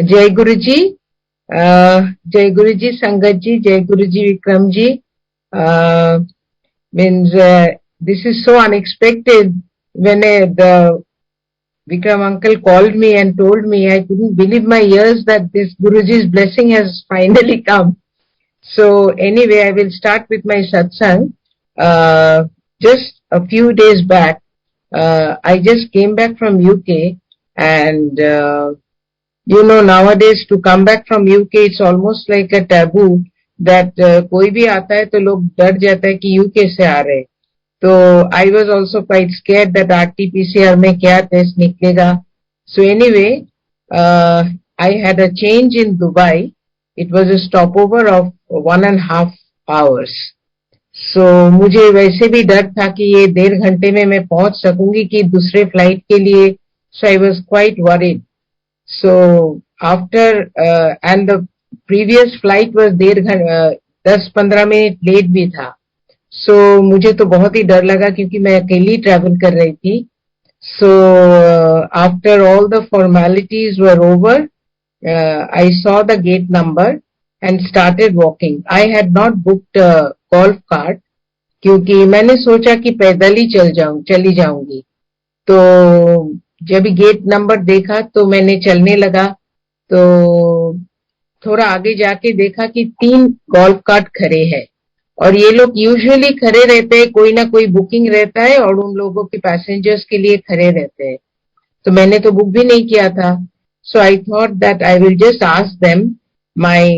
जय गुरु जी, जय गुरु जी संगत जी, जय गुरु जी Vikram ji. Means this is so unexpected. When the Vikram uncle called me and told me, I couldn't believe my ears that this Guruji's blessing has finally come. So anyway, I will start with my satsang. Just a few days back, I just came back from UK, and nowadays to come back from UK, it's almost like a taboo that कोई भी आता है तो लोग डर जाता है कि UK से आ रहे. तो I was also quite scared that RT-PCR में क्या टेस्ट निकलेगा. So anyway, I had a change in Dubai. It was a stopover of 1.5 hours. So मुझे वैसे भी डर था कि ये 1.5 घंटे में मैं पहुंच सकूंगी कि दूसरे फ्लाइट के लिए. So I was quite worried. So after and the previous flight was 10-15 minute late भी था. So मुझे तो बहुत ही डर लगा क्योंकि मैं अकेली ट्रैवल कर रही थी. So after all the formalities were over, I saw the gate number and started walking. I had not booked a golf cart क्योंकि मैंने सोचा कि पैदल ही चली जाऊंगी. तो जब गेट नंबर देखा तो मैंने चलने लगा. तो थोड़ा आगे जाके देखा कि 3 गोल्फ कार्ट खड़े हैं और ये लोग यूजुअली खड़े रहते हैं, कोई ना कोई बुकिंग रहता है और उन लोगों के पैसेंजर्स के लिए खड़े रहते हैं. तो मैंने तो बुक भी नहीं किया था. So I thought that I will just ask them my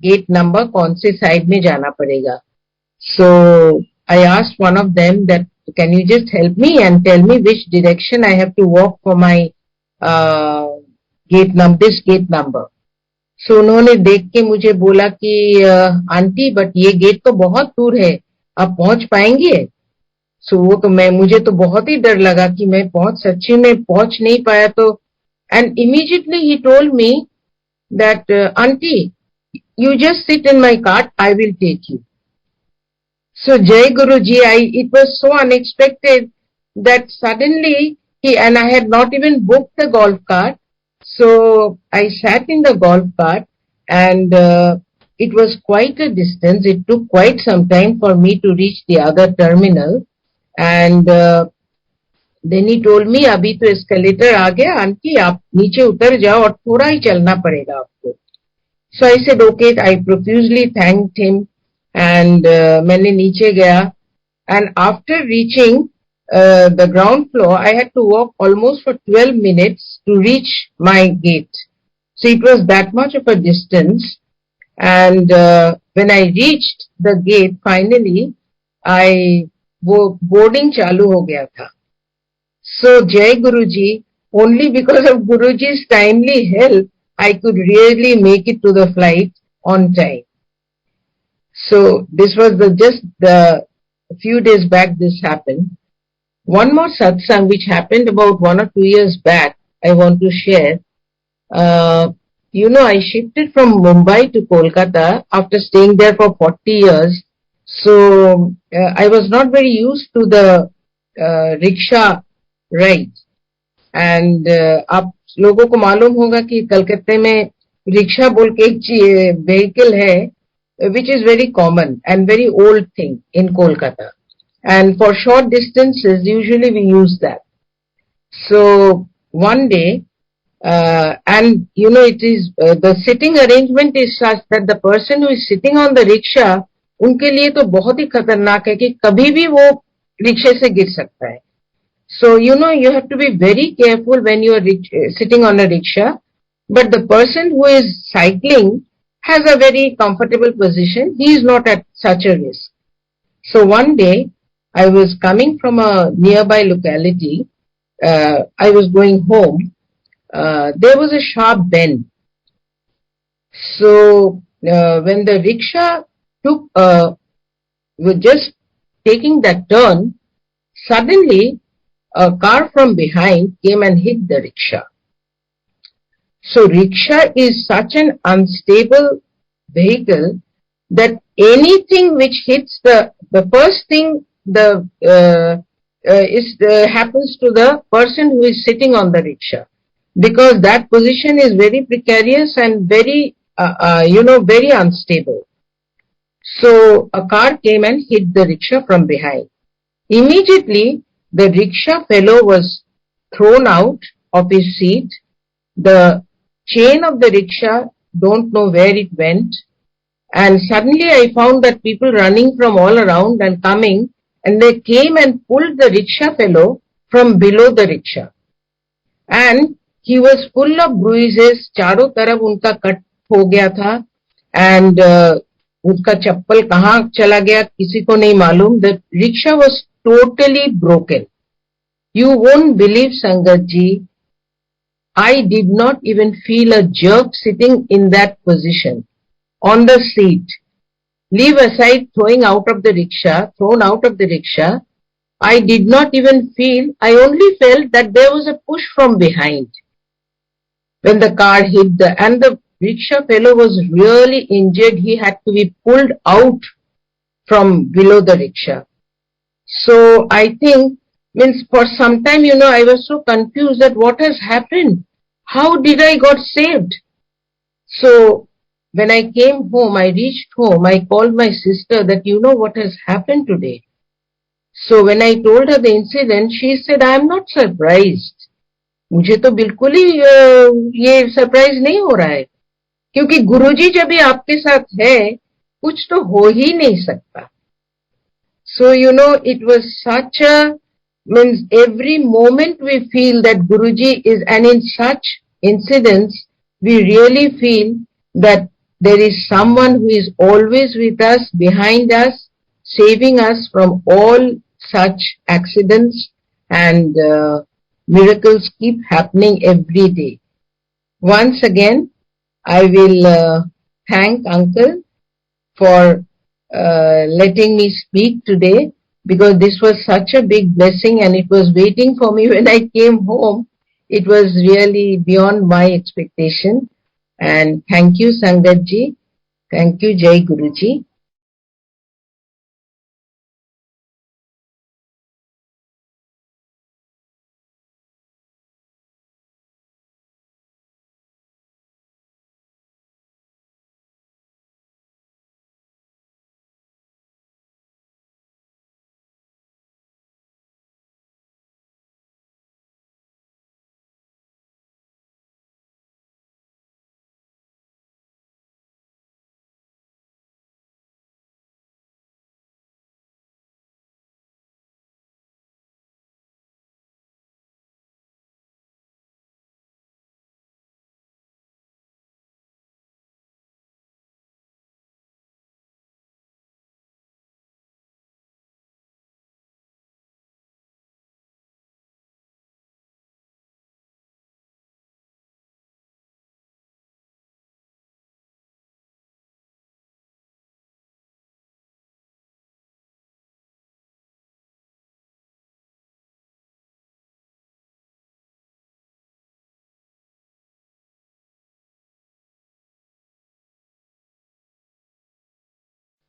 gate number कौन से साइड में जाना पड़ेगा. So I asked one of them that can you just help me and tell me which direction I have to walk for my this gate number. So उन्होंने देख के मुझे बोला कि आंटी बट ये गेट तो बहुत दूर है, आप पहुंच पाएंगे. सो वो तो मुझे तो बहुत ही डर लगा कि मैं सच्ची में पहुंच नहीं पाया. तो and immediately he told me that aunty you just sit in my cart, I will take you. So Jai Guruji, it was so unexpected that suddenly and I had not even booked the golf cart. So I sat in the golf cart and it was quite a distance. It took quite some time for me to reach the other terminal. And then he told me, अभी तो escalator आ गया aunty, आप नीचे उतर जाओ और थोड़ा ही चलना पड़ेगा आपको. So I said, okay, I profusely thanked him. And मैंने नीचे गया and after reaching the ground floor I had to walk almost for 12 minutes to reach my gate. So it was that much of a distance. And when I reached the gate finally वो boarding चालू हो गया था. So Jai Guruji, only because of Guruji's timely help I could really make it to the flight on time. So this was just a few days back this happened. One more satsang which happened about 1 or 2 years back I want to share. I shifted from Mumbai to Kolkata after staying there for 40 years. So I was not very used to the rickshaw ride. And आप लोगों को मालूम होगा कि कलकत्ते में rickshaw बोल के एक व्हीकल है which is very common and very old thing in Kolkata. And for short distances, usually we use that. So one day, and it is the sitting arrangement is such that the person who is sitting on the rickshaw, उनके लिए तो बहुत ही खतरनाक है कि कभी भी वो रिक्शे से गिर सकता है. So you have to be very careful when you are sitting on a rickshaw. But the person who is cycling has a very comfortable position. He is not at such a risk. So one day, I was coming from a nearby locality. I was going home. There was a sharp bend. So when the rickshaw was just taking that turn, suddenly a car from behind came and hit the rickshaw. So rickshaw is such an unstable vehicle that anything which hits the first thing happens to the person who is sitting on the rickshaw. because that position is very precarious and very, very unstable. So a car came and hit the rickshaw from behind. Immediately, the rickshaw fellow was thrown out of his seat. The chain of the rickshaw, don't know where it went. And suddenly I found that people running from all around and coming, and they came and pulled the rickshaw fellow from below the rickshaw. And he was full of bruises, चारों तरफ उनका cut हो गया था, and उसका चप्पल कहाँ चला गया किसी को नहीं मालूम. The rickshaw was totally broken. You won't believe, Sangat ji, I did not even feel a jerk sitting in that position on the seat. Leave aside thrown out of the rickshaw, I did not even feel, I only felt that there was a push from behind when the car hit and the rickshaw fellow was really injured. He had to be pulled out from below the rickshaw. So I think, means for some time, I was so confused that what has happened? How did I got saved? So when I came home, I reached home, I called my sister that what has happened today. So when I told her the incident, she said, I am not surprised. मुझे तो बिल्कुल ही ये surprise नहीं हो रहा है, क्योंकि गुरुजी जब भी आपके साथ है कुछ तो हो ही नहीं सकता. So it was such a, means every moment we feel that Guruji is, and in such incidents we really feel that there is someone who is always with us, behind us, saving us from all such accidents, and miracles keep happening every day. Once again, I will thank Uncle for letting me speak today, because this was such a big blessing and it was waiting for me when I came home. It was really beyond my expectation. And thank you, Sangat ji. Thank you, Jai Guruji.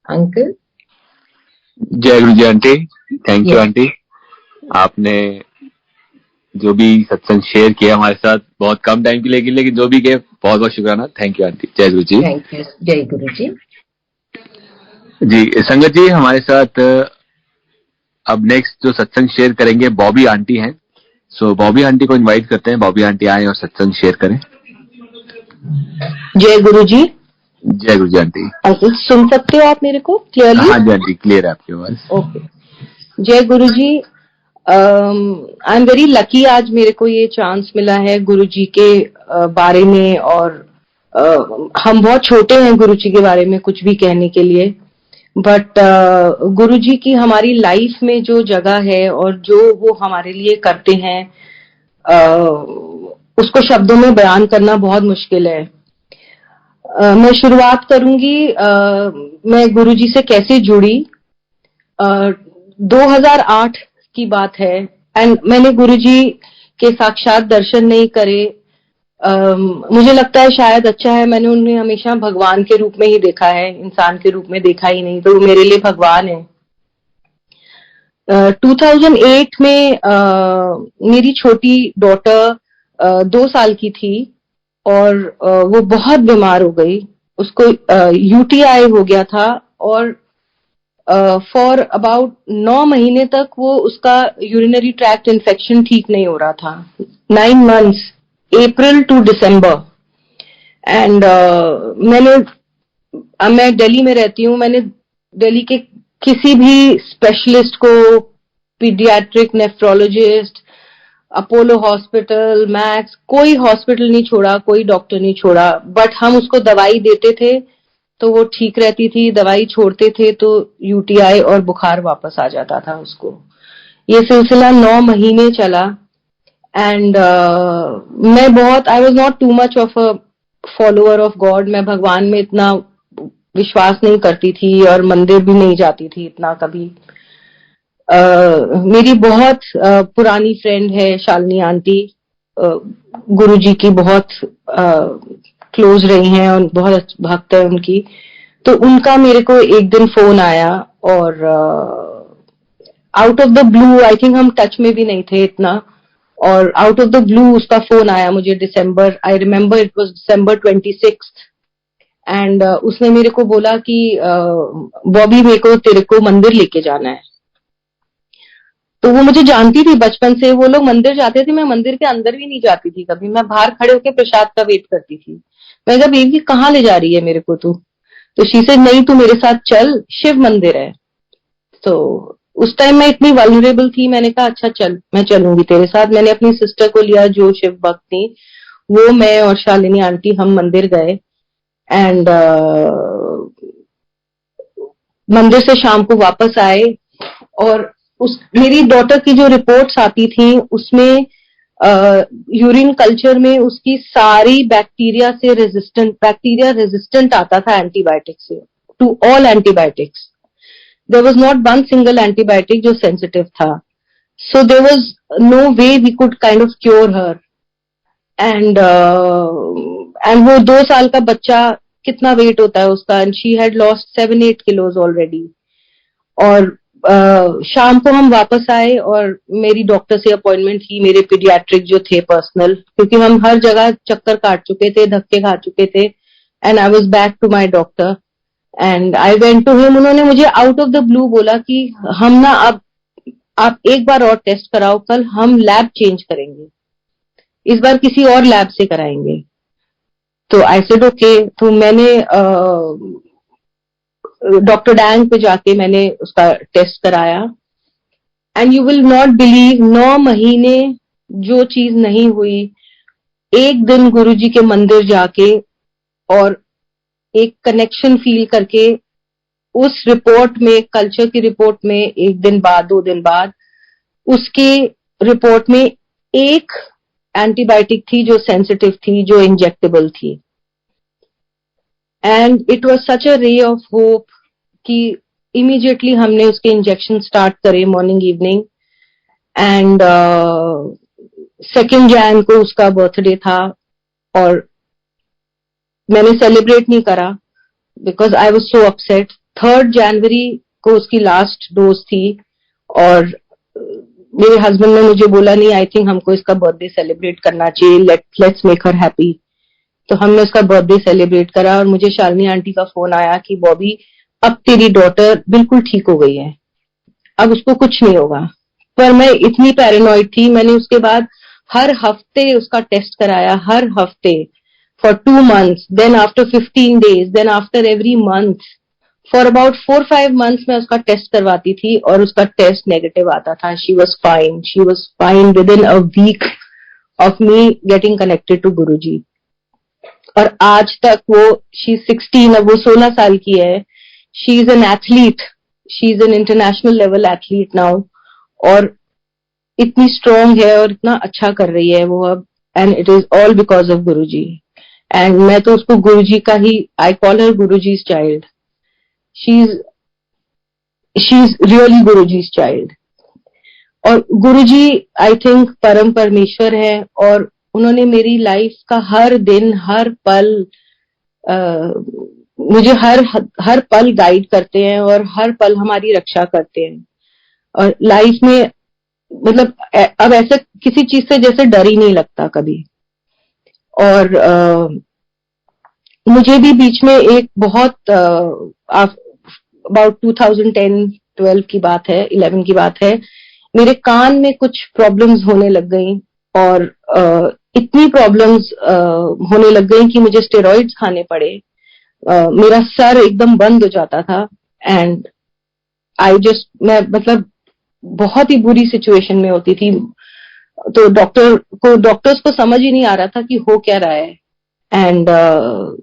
Uncle? जय Guru ji aunty. Thank you Yes. Aunty. आपने जो भी सत्संग share किया हमारे साथ, बहुत कम time के लिए, लेकिन जो भी किया बहुत बहुत शुक्राना. Thank you aunty. जय गुरु जी. Thank you, Jai Guruji. जी संगत जी, हमारे साथ अब नेक्स्ट जो सत्संग शेयर करेंगे बॉबी आंटी हैं. सो बॉबी आंटी को इनवाइट करते हैं. बॉबी आंटी आए और सत्संग शेयर करें. जय गुरुजी. जय गुरु जी आंटी. अंकल सुन सकते हो आप मेरे को क्लियरली? हाँ जी आंटी, क्लियर है आपकी आवाज. ओके. जय गुरुजी. आई एम वेरी लकी, आज मेरे को ये चांस मिला है गुरुजी के बारे में, और हम बहुत छोटे हैं गुरुजी के बारे में कुछ भी कहने के लिए, बट गुरुजी की हमारी लाइफ में जो जगह है और जो वो हमारे लिए करते हैं उसको शब्दों में बयान करना बहुत मुश्किल है. मैं शुरुआत करूंगी मैं गुरुजी से कैसे जुड़ी. 2008 की बात है, एंड मैंने गुरुजी के साक्षात दर्शन नहीं करे. मुझे लगता है शायद अच्छा है, मैंने उन्हें हमेशा भगवान के रूप में ही देखा है, इंसान के रूप में देखा ही नहीं, तो वो मेरे लिए भगवान है. 2008 में मेरी छोटी डॉटर 2 साल की थी और वो बहुत बीमार हो गई। उसको यूटीआई हो गया था और फॉर अबाउट 9 महीने तक वो उसका यूरिनरी ट्रैक्ट इन्फेक्शन ठीक नहीं हो रहा था। 9 months, April to December. And मैं दिल्ली में रहती हूँ। मैंने दिल्ली के किसी भी स्पेशलिस्ट को, paediatric, nephrologist, Apollo hospital, max, कोई हॉस्पिटल नहीं छोड़ा, कोई डॉक्टर नहीं छोड़ा, बट हम उसको दवाई देते थे तो वो ठीक रहती थी, दवाई छोड़ते थे तो यूटीआई और बुखार वापस आ जाता था उसको। ये सिलसिला 9 महीने चला। एंड मैं बहुत, I was not too much of a follower of God. मैं भगवान में इतना विश्वास नहीं करती थी और मंदिर भी नहीं जाती थी इतना कभी। मेरी बहुत पुरानी फ्रेंड है शालिनी आंटी, गुरुजी की बहुत क्लोज रही हैं और बहुत भक्त है उनकी। तो उनका मेरे को एक दिन फोन आया और out of the blue, I think हम टच में भी नहीं थे इतना, और आउट ऑफ द ब्लू उसका फोन आया मुझे December, I remember it was December 26th। And उसने मेरे को बोला कि बॉबी मेरे को तेरे को मंदिर लेके जाना है। तो वो मुझे जानती थी बचपन से, वो लोग मंदिर जाते थे, मैं मंदिर के अंदर भी नहीं जाती थी कभी, मैं बाहर खड़े होकर प्रसाद का वेट करती थी। मैं कहा बेबी कहाँ ले जा रही है मेरे को तू? तो शी से नहीं तू मेरे साथ चल, शिव मंदिर है। तो उस टाइम मैं इतनी वल्नरेबल थी, मैंने कहा अच्छा चल मैं चलूंगी तेरे साथ। मैंने अपनी सिस्टर को लिया जो शिव भक्त थी, वो, मैं और शालिनी आंटी हम मंदिर गए। एंड मंदिर से शाम को वापस आए और उस मेरी डॉटर की जो रिपोर्ट्स आती थी उसमें यूरिन कल्चर में उसकी सारी बैक्टीरिया रेजिस्टेंट आता था एंटीबायोटिक से, to all antibiotics. There was not one single antibiotic जो सेंसिटिव था। So there was no way we could kind of cure her. And वो 2 साल का बच्चा, कितना वेट होता है उसका, and she had lost 7-8 kilos already. और शाम को हम वापस आए और मेरी डॉक्टर से अपॉइंटमेंट थी, मेरे पीडियाट्रिक जो थे पर्सनल, क्योंकि हम हर जगह चक्कर काट चुके थे, धक्के खा चुके थे। And I was back to my doctor and I went to him. उन्होंने मुझे आउट ऑफ द ब्लू बोला कि हम ना अब आप एक बार और टेस्ट कराओ, कल हम लैब चेंज करेंगे, इस बार किसी और लैब से कराएंगे। तो आई सेड ओके। तो मैंने डॉक्टर डैंग पे जाके मैंने उसका टेस्ट कराया। And you will not believe, 9 महीने जो चीज नहीं हुई, एक दिन गुरुजी के मंदिर जाके और एक कनेक्शन फील करके, उस रिपोर्ट में, कल्चर की रिपोर्ट में, एक दिन बाद 2 दिन बाद उसके रिपोर्ट में एक एंटीबायोटिक थी जो सेंसिटिव थी, जो इंजेक्टेबल थी। And it was such a ray of hope कि इमीडिएटली हमने उसके इंजेक्शन स्टार्ट करे मॉर्निंग इवनिंग। एंड 2 Jan को उसका बर्थडे था और मैंने सेलिब्रेट नहीं करा because I was so upset. 3 January को उसकी लास्ट डोज थी और मेरे हस्बैंड ने मुझे बोला नहीं, आई थिंक हमको इसका बर्थडे सेलिब्रेट करना चाहिए, लेट्स मेक हर हैप्पी। तो हमने उसका बर्थडे सेलिब्रेट करा और मुझे शालिनी आंटी का फोन आया कि बॉबी अब तेरी डॉटर बिल्कुल ठीक हो गई है, अब उसको कुछ नहीं होगा। पर मैं इतनी पैरानॉइड थी, मैंने उसके बाद हर हफ्ते उसका टेस्ट कराया, हर हफ्ते for 2 months, then after 15 days, then after every month, for about 4-5 months मैं उसका टेस्ट करवाती थी और उसका टेस्ट नेगेटिव आता था। She was fine within a week of me getting connected to Guruji. और आज तक वो, शी 16, अब वो 16 साल की है। She is an athlete, she is an international level athlete now, और इतनी स्ट्रांग है और इतना अच्छा कर रही है वो अब। And it is all because of Guruji. And मैं तो उसको गुरुजी का ही, I call her Guruji's child. She is really Guruji's child. और गुरुजी आई थिंक परम परमेश्वर है और उन्होंने मेरी लाइफ का हर दिन, हर पल, मुझे हर पल गाइड करते हैं और हर पल हमारी रक्षा करते हैं। और लाइफ में मतलब अब ऐसे किसी चीज से जैसे डर ही नहीं लगता कभी। और मुझे भी बीच में एक बहुत अबाउट 2010-12 की बात है, 11 की बात है, मेरे कान में कुछ प्रॉब्लम्स होने लग गई और इतनी प्रॉब्लम्स होने लग गई कि मुझे स्टेरॉइड्स खाने पड़े। मेरा सर एकदम बंद हो जाता था एंड मैं मतलब बहुत ही बुरी सिचुएशन में होती थी। तो डॉक्टर्स को समझ ही नहीं आ रहा था कि हो क्या रहा है। एंड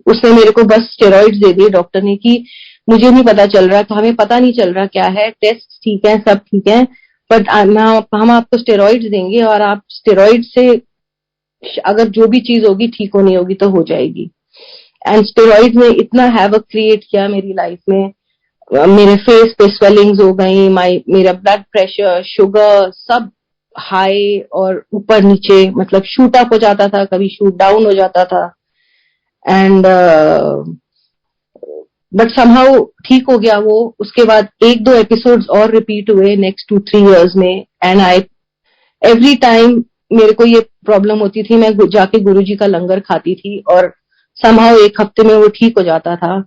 उसने मेरे को बस स्टेरॉइड्स दे दिए डॉक्टर ने कि मुझे नहीं पता चल रहा, तो हमें पता नहीं चल रहा क्या है, टेस्ट ठीक है, सब ठीक है, बट हम आपको स्टेरॉइड्स देंगे और आप स्टेरॉइड से अगर जो भी चीज होगी ठीक होनी होगी तो हो जाएगी। एंड स्टेरॉइड ने इतना हैवक क्रिएट किया मेरी लाइफ में। मेरे फेस पे स्वेलिंग्स हो गई, मेरा ब्लड प्रेशर, शुगर सब हाई और ऊपर नीचे, मतलब शूट अप हो जाता था, कभी शूट डाउन हो जाता था। एंड बट समहाउ ठीक हो गया वो। उसके बाद 1-2 एपिसोड्स और रिपीट हुए नेक्स्ट 2-3 इयर्स में। एंड एवरी टाइम मेरे को ये प्रॉब्लम होती थी, मैं जाके गुरुजी का लंगर खाती थी और समहाउ 1 हफ्ते में वो ठीक हो जाता था।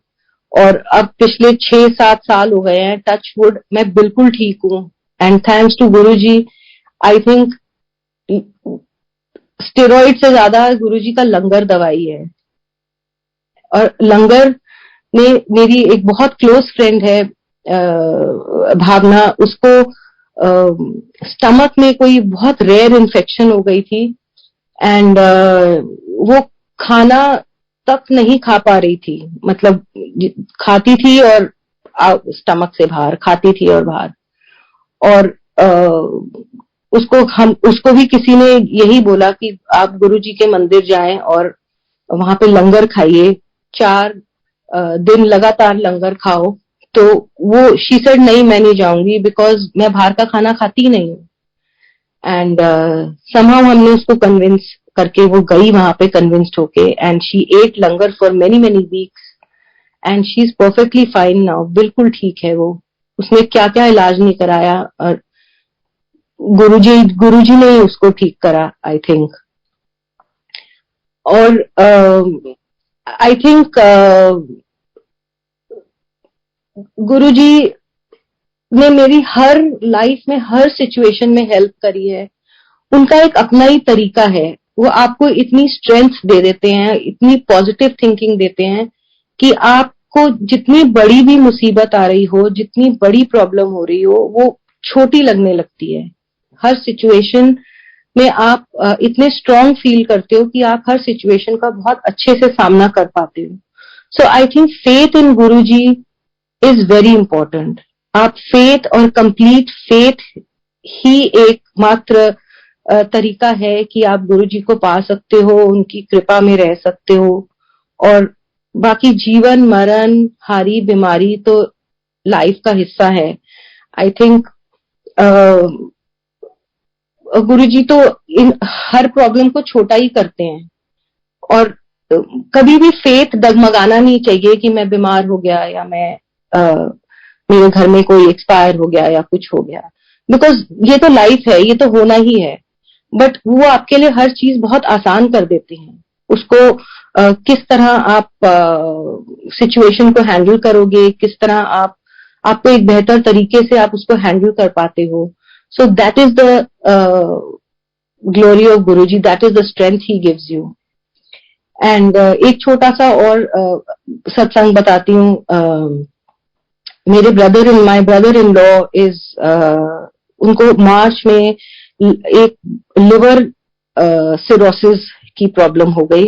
और अब पिछले 6-7 साल हो गए हैं, टच वुड, मैं बिल्कुल ठीक हूँ। And thanks to Guruji. I think steroid से ज्यादा गुरुजी का लंगर दवाई है। और लंगर ने, मेरी एक बहुत क्लोज फ्रेंड है भावना, उसको स्टमक में कोई बहुत रेयर इन्फेक्शन हो गई थी एंड वो खाना तक नहीं खा पा रही थी, मतलब खाती थी और स्टमक से बाहर, खाती थी और बाहर। और उसको भी किसी ने यही बोला कि आप गुरुजी के मंदिर जाएं और वहां पे लंगर खाइए, 4 दिन लगातार लंगर खाओ। तो वो शी सेड नहीं, मैं नहीं जाऊंगी बिकॉज मैं बाहर का खाना खाती नहीं हूँ। एंड समहाउ हमने उसको कन्विंस करके वो गई वहां पे, कन्विंस्ड होके, and she ate langar for many weeks and she is perfectly fine now, बिल्कुल ठीक है वो। उसने क्या क्या इलाज नहीं कराया और गुरुजी ने ही उसको ठीक करा, आई थिंक। और आई थिंक गुरुजी ने मेरी हर लाइफ में हर सिचुएशन में हेल्प करी है। उनका एक अपना ही तरीका है, वो आपको इतनी स्ट्रेंथ दे देते हैं, इतनी पॉजिटिव थिंकिंग देते हैं कि आपको जितनी बड़ी भी मुसीबत आ रही हो, जितनी बड़ी प्रॉब्लम हो रही हो, वो छोटी लगने लगती है। हर सिचुएशन में आप इतने स्ट्रांग फील करते हो कि आप हर सिचुएशन का बहुत अच्छे से सामना कर पाते हो। So I think faith in Guruji is very important. आप फेथ और कंप्लीट फेथ ही एकमात्र तरीका है कि आप गुरुजी को पा सकते हो, उनकी कृपा में रह सकते हो। और बाकी जीवन मरण, हारी बीमारी तो लाइफ का हिस्सा है। आई थिंक गुरुजी तो इन हर प्रॉब्लम को छोटा ही करते हैं। और कभी भी फेथ डगमगाना नहीं चाहिए कि मैं बीमार हो गया या मैं मेरे घर में कोई एक्सपायर हो गया या कुछ हो गया, बिकॉज ये तो लाइफ है, ये तो होना ही है। बट वो आपके लिए हर चीज बहुत आसान कर देते हैं। उसको किस तरह आप सिचुएशन को हैंडल करोगे, किस तरह आपको एक बेहतर तरीके से आप उसको हैंडल कर पाते हो। So that is the glory of Guruji, that is the strength he gives you. And एक छोटा सा और सत्संग बताती हूँ। मेरे my brother in law is, उनको मार्च में एक लिवर सिरोसिस की प्रॉब्लम हो गई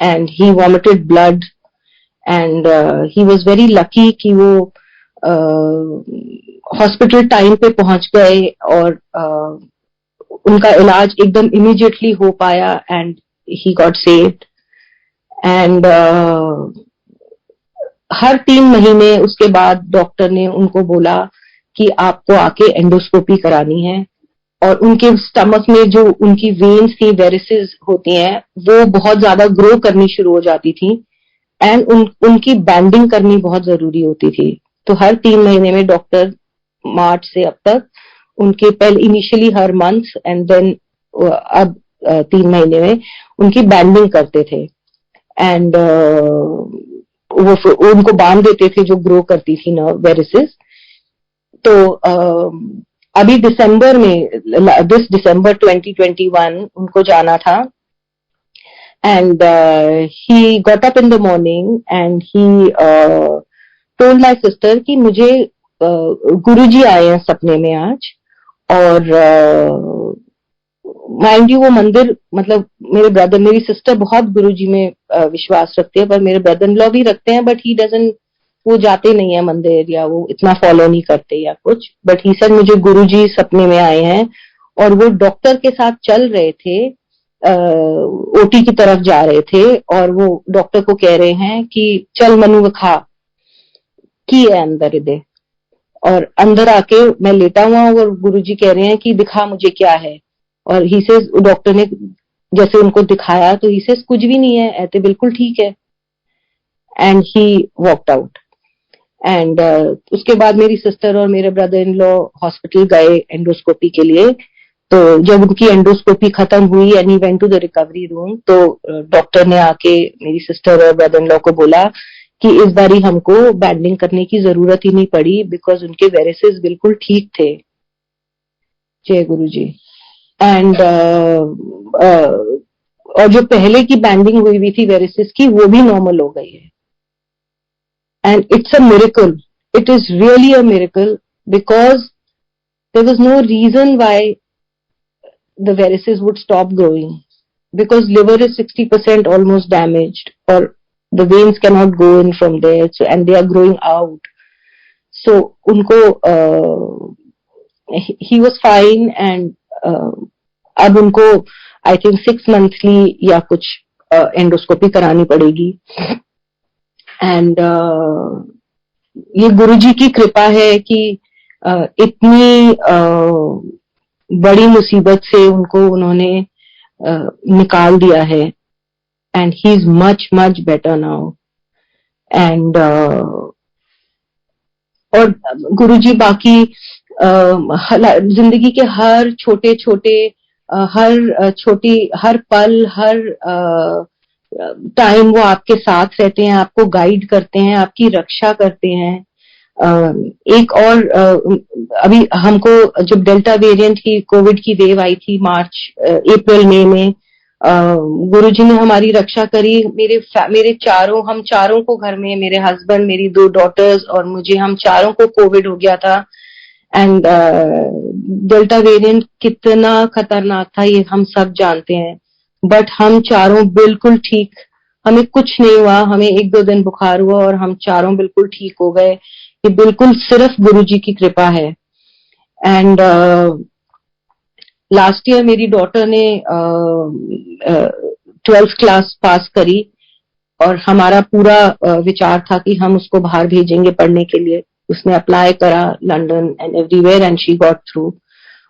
and he vomited blood and he was very lucky कि वो हॉस्पिटल टाइम पे पहुंच गए और उनका इलाज एकदम इमीडिएटली हो पाया and he got saved. And हर 3 महीने उसके बाद डॉक्टर ने उनको बोला कि आपको आके एंडोस्कोपी करानी है। और उनके स्टमक में जो उनकी वेन्स थी, वेरिसेस होती हैं, वो बहुत ज्यादा ग्रो करनी शुरू हो जाती थी एंड उनकी बैंडिंग करनी बहुत जरूरी होती थी। तो हर 3 महीने में डॉक्टर मार्च से अब तक उनके पहले इनिशियली हर मंथ एंड देन अब 3 महीने में उनकी बैंडिंग करते थे एंड वो उनको बांध देते थे जो ग्रो करती थी नर्व वेरिसेस। तो अभी दिसंबर में दिस दिसंबर 2021 उनको जाना था and he got up in the morning and he told my sister कि मुझे गुरुजी आए हैं सपने में आज, और माइंड यू वो मंदिर, मतलब मेरे ब्रदर, मेरी सिस्टर बहुत गुरुजी में विश्वास रखते हैं, पर मेरे ब्रदर इन लॉ भी रखते हैं, बट ही डजंट, वो जाते नहीं है मंदिर या वो इतना फॉलो नहीं करते या कुछ। बट ही सर मुझे गुरुजी सपने में आए हैं और वो डॉक्टर के साथ चल रहे थे, ओटी की तरफ जा रहे थे और वो डॉक्टर को कह रहे हैं कि चल मनु खा की है अंदर इधर, और अंदर आके मैं लेटा हुआ हूँ और गुरुजी कह रहे हैं कि दिखा मुझे क्या है, और ही से डॉक्टर ने जैसे उनको दिखाया तो ही से कुछ भी नहीं है, ऐसे बिल्कुल ठीक है, and he walked out. And उसके बाद मेरी सिस्टर और मेरे ब्रदर इन लॉ हॉस्पिटल गए एंडोस्कोपी के लिए। तो जब उनकी एंडोस्कोपी खत्म हुई and he went to the recovery room, तो डॉक्टर ने आके मेरी सिस्टर और ब्रदर इन लॉ को बोला कि इस बारी हमको बैंडिंग करने की जरूरत ही नहीं पड़ी, बिकॉज उनके वेरिसेस बिल्कुल ठीक थे। जय गुरु जी। एंड और जो पहले की बैंडिंग हुई हुई थी वेरिसेस की, वो भी नॉर्मल हो गई है। And it's a miracle. It is really a miracle, because there was no reason why the varices would stop growing, because liver is 60% almost damaged, or the veins cannot go in from there, so, and they are growing out. So unko he was fine, and अब उनको I think 6 monthly या कुछ endoscopy करानी पड़ेगी। And ये गुरुजी की कृपा है कि इतनी बड़ी मुसीबत से उनको उन्होंने निकाल दिया है, and he is much much better now. And और गुरुजी बाकी जिंदगी के हर छोटे छोटे हर पल, हर टाइम वो आपके साथ रहते हैं, आपको गाइड करते हैं, आपकी रक्षा करते हैं। एक और अभी हमको जब डेल्टा वेरिएंट की कोविड की वेव आई थी अप्रैल मई में, गुरुजी ने हमारी रक्षा करी। हम चारों को घर में, मेरे हस्बैंड, मेरी 2 डॉटर्स और मुझे, हम चारों को कोविड हो गया था। एंड डेल्टा वेरिएंट कितना खतरनाक था ये हम सब जानते हैं, बट हम चारों बिल्कुल ठीक, हमें कुछ नहीं हुआ। हमें 1-2 दिन बुखार हुआ और हम चारों बिल्कुल ठीक हो गए। ये बिल्कुल सिर्फ गुरुजी की कृपा है। एंड लास्ट ईयर मेरी डॉटर ने 12th क्लास पास करी, और हमारा पूरा विचार था कि हम उसको बाहर भेजेंगे पढ़ने के लिए। उसने अप्लाई करा London and everywhere, and she got through.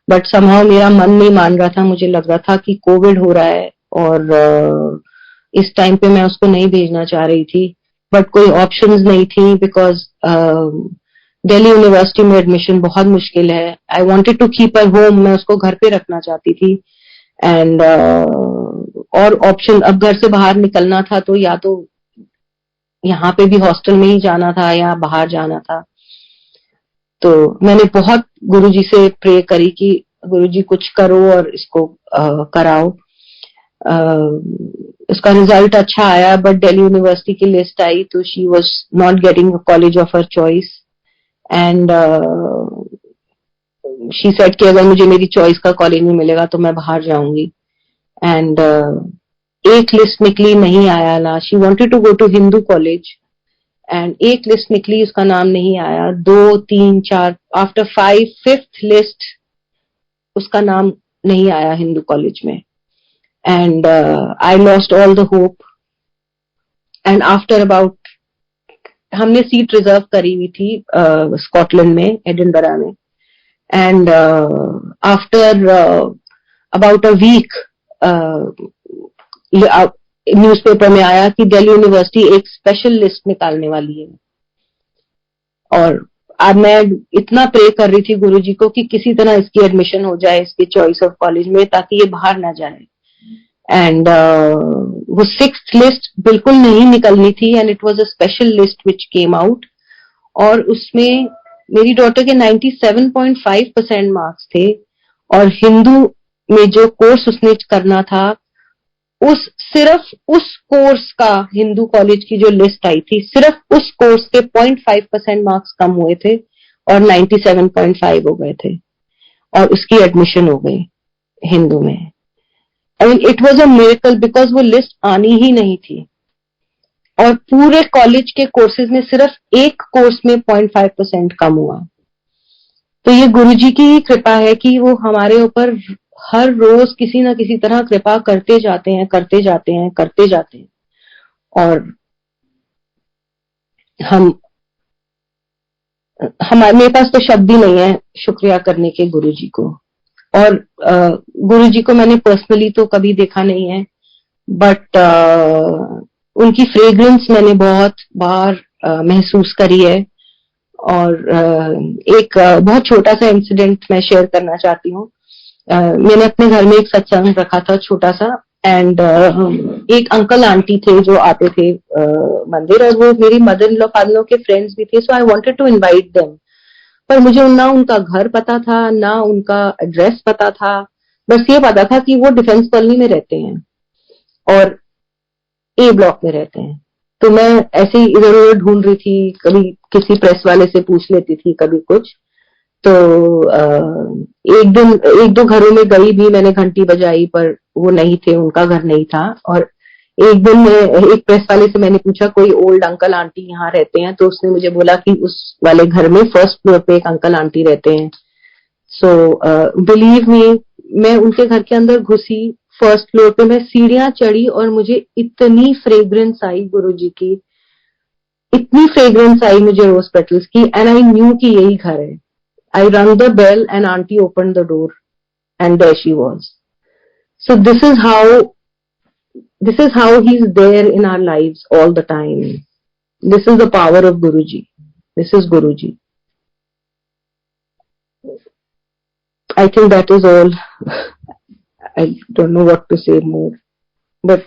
But somehow मेरा मन नहीं मान रहा था, मुझे लग रहा था कि कोविड हो रहा है, और इस टाइम पे मैं उसको नहीं भेजना चाह रही थी, बट कोई ऑप्शंस नहीं थी, बिकॉज दिल्ली यूनिवर्सिटी में एडमिशन बहुत मुश्किल है। I wanted to keep her home, मैं उसको घर पे रखना चाहती थी। एंड और ऑप्शन, अब घर से बाहर निकलना था तो या तो यहाँ पे भी हॉस्टल में ही जाना था या बाहर जाना था। तो मैंने बहुत गुरुजी से प्रे करी कि गुरुजी कुछ करो और इसको कराओ। उसका रिजल्ट अच्छा आया, बट दिल्ली यूनिवर्सिटी की लिस्ट आई तो she was not getting a college of her choice, and she said कि अगर मुझे मेरी चॉइस का कॉलेज नहीं मिलेगा तो मैं बाहर जाऊंगी। एंड एक लिस्ट निकली, नहीं आया ना। She wanted to go to Hindu College, and एक लिस्ट निकली, उसका नाम नहीं आया। 2, 3, 4, आफ्टर 5th लिस्ट उसका नाम नहीं आया हिंदू कॉलेज में। And I lost all the hope. And after about, हमने सीट रिजर्व करी हुई थी स्कॉटलैंड में, एडिनबरा में। And after about a week newspaper में आया कि दिल्ली यूनिवर्सिटी एक स्पेशल लिस्ट निकालने वाली है, और अब मैं इतना प्रे कर रही थी गुरुजी को कि किसी तरह इसकी एडमिशन हो जाए इसकी चॉइस ऑफ कॉलेज में, ताकि ये बाहर ना जाए। एंड वो 6th लिस्ट बिल्कुल नहीं निकलनी थी, and it was a special list which came out, और उसमें मेरी डॉटर के 97.5% मार्क्स थे, और हिंदू में जो कोर्स उसने करना था सिर्फ उस कोर्स का, हिंदू कॉलेज की जो लिस्ट आई थी, सिर्फ उस कोर्स के 0.5% मार्क्स कम हुए थे और 97.5 हो गए थे, और उसकी एडमिशन हो गई हिंदू में। I mean it was a miracle, because वो लिस्ट आनी ही नहीं थी, और पूरे कॉलेज के कोर्सेज में सिर्फ एक कोर्स में 0.5% कम हुआ। तो ये गुरुजी की ही कृपा है कि वो हमारे ऊपर हर रोज किसी ना किसी तरह कृपा करते जाते हैं, करते जाते हैं, करते जाते हैं, और मेरे पास तो शब्द ही नहीं है शुक्रिया करने के गुरुजी को। और गुरुजी को मैंने पर्सनली तो कभी देखा नहीं है, बट उनकी फ्रेग्रेंस मैंने बहुत बार महसूस करी है। और एक बहुत छोटा सा इंसिडेंट मैं शेयर करना चाहती हूँ। मैंने अपने घर में एक सत्संग रखा था छोटा सा, एंड एक अंकल आंटी थे जो आते थे मंदिर, और वो मेरी mother in law father in law के फ्रेंड्स भी थे, so I wanted to invite them. पर मुझे ना उनका घर पता था, ना उनका एड्रेस पता था, बस ये पता था कि वो डिफेंस कॉलोनी में रहते हैं और ए ब्लॉक में रहते हैं। तो मैं ऐसे ही इधर उधर ढूंढ रही थी, कभी किसी प्रेस वाले से पूछ लेती थी, कभी कुछ। तो एक दो घरों में गई भी, मैंने घंटी बजाई, पर वो नहीं थे, उनका घर नहीं था। और एक दिन एक प्रेस वाले से मैंने पूछा कोई ओल्ड अंकल आंटी यहाँ रहते हैं, तो उसने मुझे बोला कि उस वाले घर में फर्स्ट फ्लोर पे एक अंकल आंटी रहते हैं। सो बिलीव मी, मैं उनके घर के अंदर घुसी, फर्स्ट फ्लोर पे मैं सीढ़ियां चढ़ी, और मुझे इतनी फ्रेग्रेंस आई गुरुजी की, इतनी फ्रेग्रेंस आई मुझे रोज पेटल्स की, एंड आई न्यू कि यही घर है। I rang the bell and auntie opened the door, and there she was. So this is how he's there in our lives all the time. This is the power of Guruji. This is Guruji. I think that is all. I don't know what to say more, but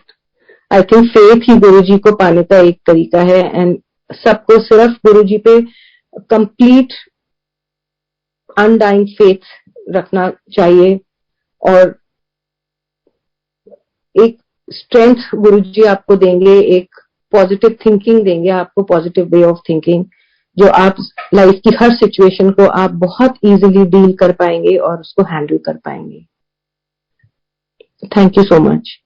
I think faith ही गुरुजी को पाने का एक तरीका है, and सबको सिर्फ गुरुजी पे complete undying faith रखना चाहिए, और एक स्ट्रेंथ गुरुजी आपको देंगे, एक पॉजिटिव थिंकिंग देंगे आपको, पॉजिटिव वे ऑफ थिंकिंग, जो आप लाइफ की हर सिचुएशन को आप बहुत इजीली डील कर पाएंगे और उसको हैंडल कर पाएंगे। Thank you so much.